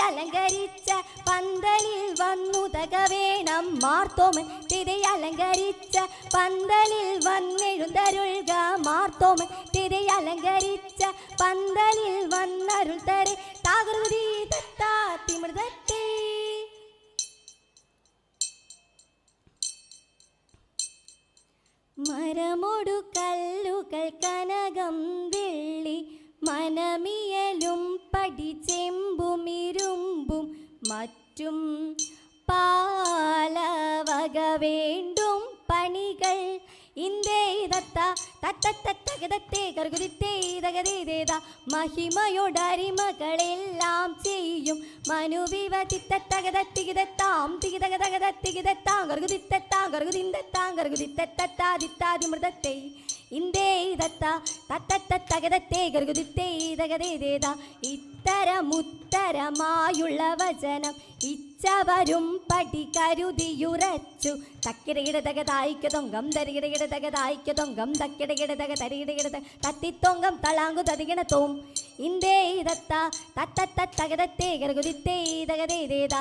അലങ്കരിച്ച പന്തലിൽ വന്നുതക വേണം മാർത്തോമൻ. തിരയലങ്കരിച്ച പന്തലിൽ വന്നെഴുന്തരുൾക മാർത്തോമൻ. തിരയലങ്കരിച്ച പന്തലിൽ വന്നരുൾ തരെ താകൃതി തത്താതിമൃതത്തെ. മരമൊടു കല്ലുകൾ കനകം വെള്ളി മനമിയലും പടിച്ചെമ്പും ഇരുമ്പും മറ്റും പാലവക വേണ്ടും പണികൾ ഇന്ദേതത്ത തത്തത്തത്തകതത്തെ കർഗുരിത്തേതകതേത മഹിമയോടരിമകളെല്ലാം ചെയ്യും മനുവിവ തിത്തത്തകതത്തികിതത്താം തികിതകതകതത്തികിതത്താം കർഗുതിത്തത്താം കർഗുതിന്തത്താം കർഗുതിത്തത്താദിത്താദിമൃതത്തെ ഇന്ദേതത്ത തത്തത്തത്തകതത്തെ കർഗുതിത്തേതകതേത ഇത്തരമുത്തരമായുള്ള വചനം ഇച്ചവരും പടി കരുതിയുറച്ചു. തക്കിടകിടതകതായിക്കതൊങ്കം തരികിടകിടതകതായിക്കതൊങ്കം തക്കിടകിടതക തരികിടകിടത തത്തിത്തൊങ്കം തളാങ്കു തതികിണത്തോം ഇന്ദേതത്ത തത്തത്തത്തകതത്തെ കർഗുതിത്തേതകതേത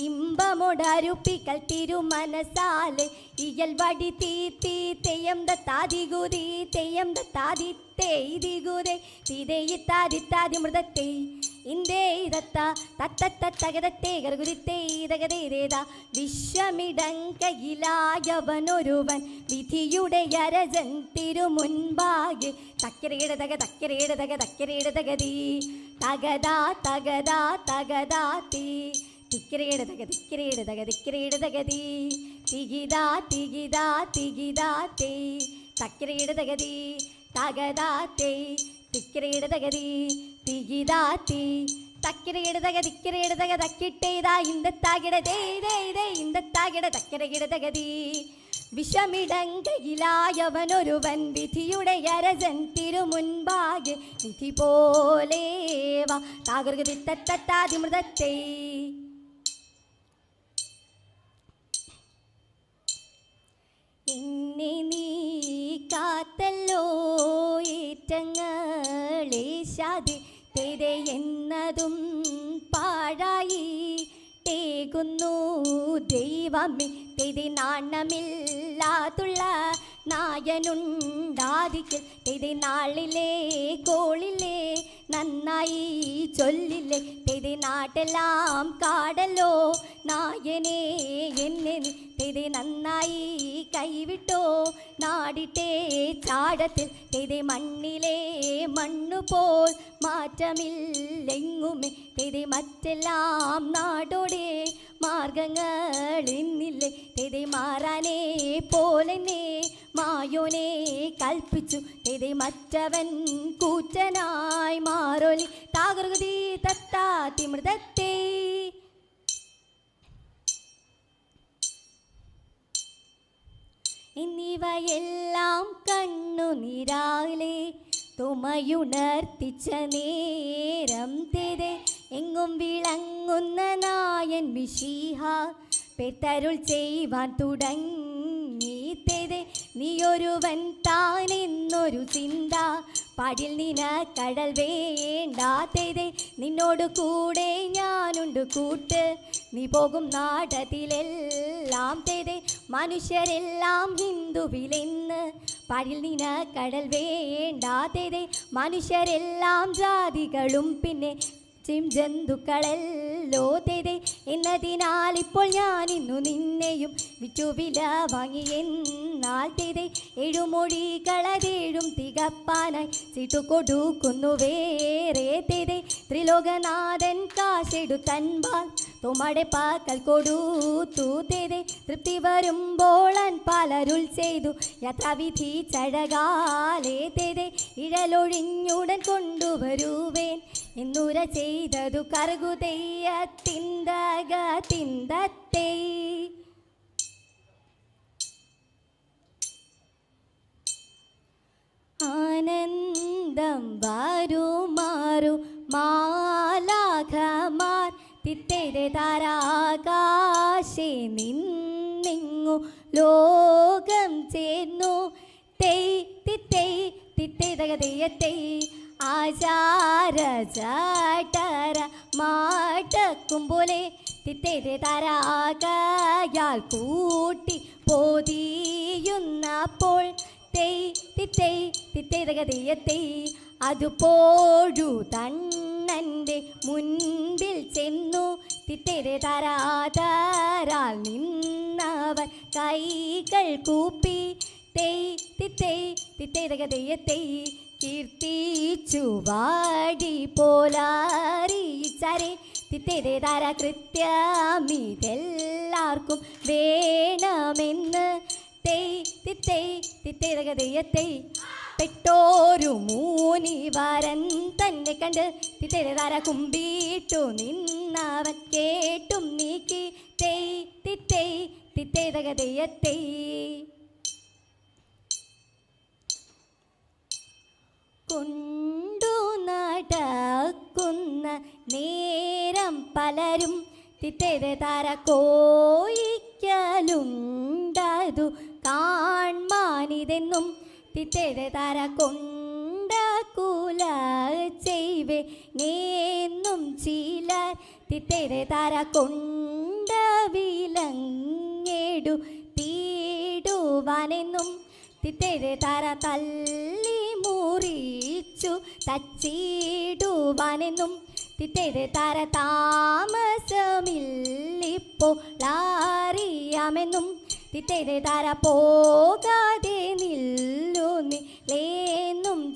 ഇമ്പമൊടരുപ്പിക്കൽ തിരുമനസാലെ ഇയൽ വടി തീ തീ തെയ്യം ദത്താദിഗുതി തെയ്യം ദത്താദിത്തേദിഗുതെ തിരയിത്താദിത്താദി മൃതത്തെ ഇന്ദേതത്ത തത്തത്തത്തകതത്തെ കർഗുതിത്തേതകതേത വിശ്വമിടങ്കയിലായവനൊരുവൻ വിധിയുടെ അരജൻ തിരുമുൻപാകെ തക്കിരയിടതക തക്കിരയിടതക തക്കിരയിടതകതി തകതാ തകതാ തകതാ തീ തിക്കിരയിടതക തിക്കിരയിടതക തിക്കിരയിടതകതി തികിതാ തികിതാ തികിതാ തേ തക്കിരയിടതകതി തകതാ തേ തിക്കിരയിടതകതി തികിതാ തീ തക്കിരയിടതക തിക്കിരയിടതക തക്കിട്ടേതാ ഇന്ദത്താകിടതേ ഇന്ദത്താകിട തക്കിരയിടതകതി വിഷമിടങ്കയിലായവനൊരുവൻ വിധിയുടെ അരജൻ തിരുമുൻപാകെ വിധി പോലേവ താകൃതിത്തത്താതിമൃതത്തെ. എന്നെ നീ കാത്തല്ലോ ഏറ്റങ്ങളേശാതെ തെരെ എന്നതും പാഴായി തേകുന്നു ദൈവമേ. തെരി നാണമില്ലാതുള്ള നായനുണ്ടാതിക്കൽ തെരി നാളിലെ കോളിലെ നന്നായി ചൊല്ലില്ലേ. തെരി നാട്ടെല്ലാം കാടല്ലോ നായനെ എന്നെ തെരി നന്നായി കൈവിട്ടോ നാടിട്ടേ ചാടത്തിൽ തെരി മണ്ണിലെ മണ്ണുപോൽ മാറ്റമില്ലെങ്ങുമേ. തെരി മറ്റെല്ലാം നാടോടെ മാർഗങ്ങൾ ഇന്നില്ലേ. തെരി മാറാനേ പോലെന്നെ മായോനെ കൽപ്പിച്ചു തെതെ മറ്റവൻ കൂറ്റനായി മാറൊലി താകൃതി തത്താതി മൃതത്തെ എന്നിവയെല്ലാം കണ്ണുനീരാലെ തുമയുണർത്തിച്ച നേരം തെതെ എങ്ങും വിളങ്ങുന്ന നായൻ മിശിഹ പെത്തരുൾ ചെയ്യുവാൻ തുടങ്ങി തെതെ നീയൊരുവൻ താനെന്നൊരു ചിന്ത പാടിൽ നിനക്കടൽ വേണ്ടാത്തതെ നിന്നോട് കൂടെ ഞാനുണ്ട് കൂട്ട് നീ പോകും നാടത്തിലെല്ലാം തെതെ മനുഷ്യരെല്ലാം ഹിന്ദുവിലെന്ന് പാടിൽ നിനക്കടൽ വേണ്ടാത്തതെ മനുഷ്യരെല്ലാം ജാതികളും പിന്നെ ജന്തുക്കളല്ലോ തെതെ എന്നതിനാൽ ഇപ്പോൾ ഞാൻ ഇന്നു നിന്നെയും വിറ്റുവില വാങ്ങി എന്നാൽ തെതെ എഴുമൊഴികളതേഴും തികപ്പാനായി ചീട്ടു കൊടുക്കുന്നു വേറെ തെതെ ത്രിലോകനാഥൻ കാശെടുത്തൻപാൽ തുമ്മടെ പാക്കൽ കൊടുത്തു തെതെ തൃപ്തി വരുമ്പോൾ പലരുൾ ചെയ്തു യാത്രാവിധി ചഴകാലേ തെതെ ഇഴലൊഴിഞ്ഞുടൻ കൊണ്ടുവരുവേൻ എന്നുര ചെയ്തതു കറുകുതെയ്യ തിന്തക തിന്തത്തെ ആനന്ദം വരുമാറു മാലാഖമാർ തിത്തേരെ താരാകാശേ നിന്നിങ്ങു ലോകം ചേർന്നു തെയ് തിത്തേയ് തിത്തേതക തെയ്യത്തേയ് ആചാര ചാട്ടര മാട്ടക്കും പോലെ തിത്തേരെ താരാകയാൽ കൂട്ടി പോതിയുന്നപ്പോൾ തെയ് തിത്തേയ് തിത്തേതക തെയ്യത്തേയ് അതുപോഴു തണ്ണൻ്റെ മുൻപിൽ ചെന്നു തിത്തേരെ താരാതാരാൽ നിന്നവർ കൈകൾ കൂപ്പി തെയ് തിത്തേയ് തിത്തേതക തെയ്യത്തേയ് കീർത്തിച്ചു വാടി പോലാറിയിച്ചാരെ തിത്തേരെ താര കൃത്യമിതെല്ലാവർക്കും വേണമെന്ന് തെയ് തിത്തേയ് തിത്തേതക തെയ്യത്തേയ് പെട്ടോരു മൂനിവരൻ തന്നെ കണ്ട് തിത്തേരെ താര കുമ്പിട്ടു നിന്നവൻ കേട്ടും നീക്കി തെയ് തിത്തേയ് തിത്തേതക തെയ്യത്തേയ് കൊണ്ടു നടക്കുന്ന നേരം പലരും തിത്തേരെ താര കോയിക്കലുണ്ടതു കാൺമാനിതെന്നും തിത്തേരെ താര കൊണ്ട കുല ചെയ്വേ നേന്നും ചിലർ തിത്തേരെ താര കൊണ്ട വിലങ്ങേടു തീടുവാനെന്നും തിത്തേരെ താര തല്ലി മുറിച്ചു തച്ചിടുവാനെന്നും തിത്തേരെ താര താമസമില്ലിപ്പോളറിയാമെന്നും തിത്തേരെ താര പോകാതെ നില്ലുന്നില്ലേന്നും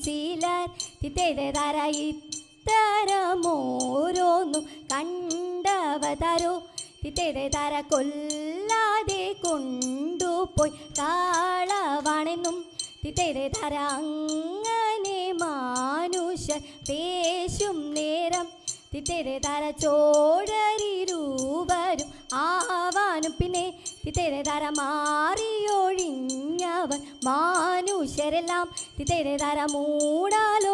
ചിലർ തിത്തേരെ താര ഇത്തരമോരോന്നും കണ്ടവതാരോ തിത്തേരെ താര കൊല്ലാതെ കൊണ്ടുപോയി കാളവാണെന്നും തിത്തേരെ താര അങ്ങനെ മാനുഷ പേശും നേരം തിത്തേരെ താര ചോഴരിരുവരും ആവാനും പിന്നെ തിത്തേരെ താര മാറിയൊഴിഞ്ഞവൻ മാനുഷരെല്ലാം തിത്തേരെ താര മൂടാലൊഴിഞ്ഞവൻ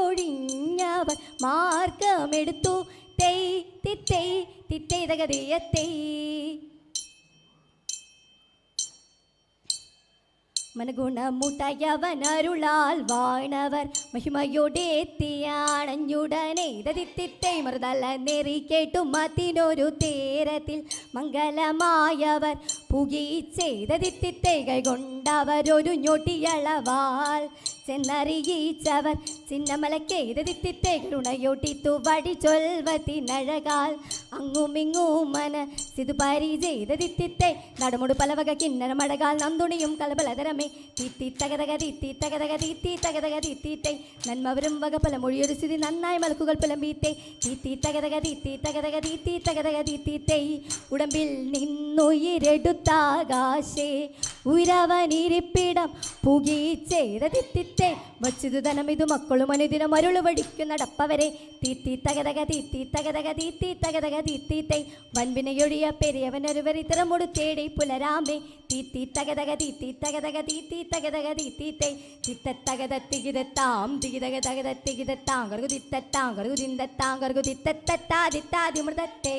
മാർഗമെടുത്തു തെയ് തിത്തേയ് തിത്തേതക തെയ്യത്തേയ് മനഗുണമുട്ടയവനരുളാൽ വാണവർ മഹിമയോടെത്തിയാണഞ്ഞുടനെ തിത്തൈ മൃതല നെറി കേട്ടു മത്തിനൊരു തേരത്തിൽ മംഗലമായവർ പുകീച്ചെയ്ത തിത്തൈ കൈകൊണ്ടവരൊരു ഞൊട്ടിയളവാൽ ചെന്നറിയിച്ചവർ ചിന്നമലക്കെയ്ത തിത്തൈ കരുണയൊട്ടിത്തു വടി ചൊൽവത്തിനഴകാൽ അങ്ങുമിങ്ങും മനസ്സിതു പരിചെയ്ത തിത്തിത്തെ നടമുടു പലവക കിന്നര മഴകാൽ നന്ദുണിയും കലബലതരമേ തീത്തി തകതക തീത്തി തകതക തീത്തി തകതക തീത്തീത്തെ നന്മവരും വക പലമൊഴിയൊരു സ്ഥിതി നന്നായി മലക്കുകൾ പുലമ്പീത്തെ തീത്തി തകതക തീത്തി തകതക തീത്തി തകതക തീത്തീത്തെ ഉടമ്പിൽ നിന്നുയിരെടുത്താകാശേ ഉയരവനിരിപ്പിടം പുകീച്ചെയ്ത തിത്തിത്തെ വച്ചിതു ധനമിതു മക്കളും അനുദിനം അരുളു വടിക്കും നടപ്പവരെ തീത്തി തകതക തീത്തി തകതക തീത്തി തകതക തീത്തീത്തെ വൻപിനയൊഴിയ പെരിയവനൊരുവർ ഇത്തരമൊടു തേടി പുലരാമേ തീത്തി തകതക തീത്തി തകതക തീത്തി തകതക തീത്തീത്തെ തിത്തത്തകത തികിതത്താം തികിതക തകത തികിതത്താം കറുകു തിത്തത്താം കറുകു തിന്തത്താം കറുകു തിത്തത്താ തിത്താതി മൃതത്തെ